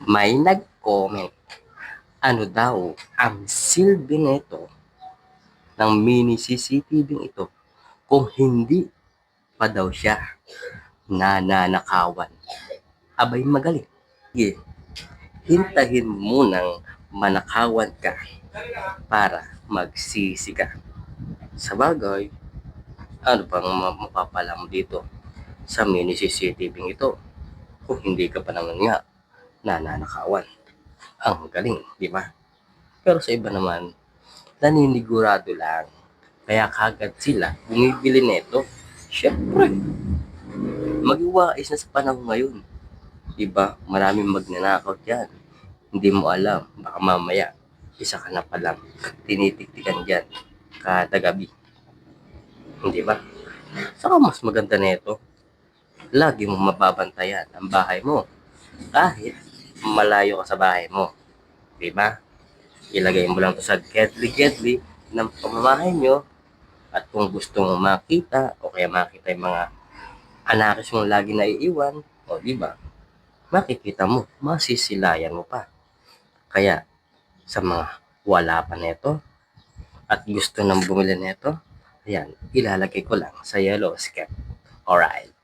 May nag-comment, ano daw ang silbi nito ng mini CCTV ito kung hindi pa daw siya nananakawan. Abay magaling. Sige, hintahin mo munang manakawan ka para magsisi ka. Sa bagay, ano bang mapapala mo dito sa mini CCTV ito kung hindi ka pa naman nga nananakawan? Ang galing, di ba? Pero sa iba naman, naninigurado lang. Kaya kagad sila bumibili nito. Siyempre, mag-iwais na sa panahon ngayon. Diba? Maraming magnanakaw dyan. Hindi mo alam. Baka mamaya, isa ka na palang tinitiktikan dyan kada gabi. Hindi ba? Saka mas maganda nito, lagi mo mababantayan ang bahay mo. Kahit malayo ka sa bahay mo. Diba? Ilagay mo lang to sa gedli-gedli ng pamamahay nyo. At kung gusto mo makita o kaya makita yung mga anakis mong lagi naiiwan, o di ba? Makikita mo, masisilayan mo pa. Kaya sa mga wala pa neto at gusto nang bumili neto, ayan, ilalagay ko lang sa yellow script. Alright.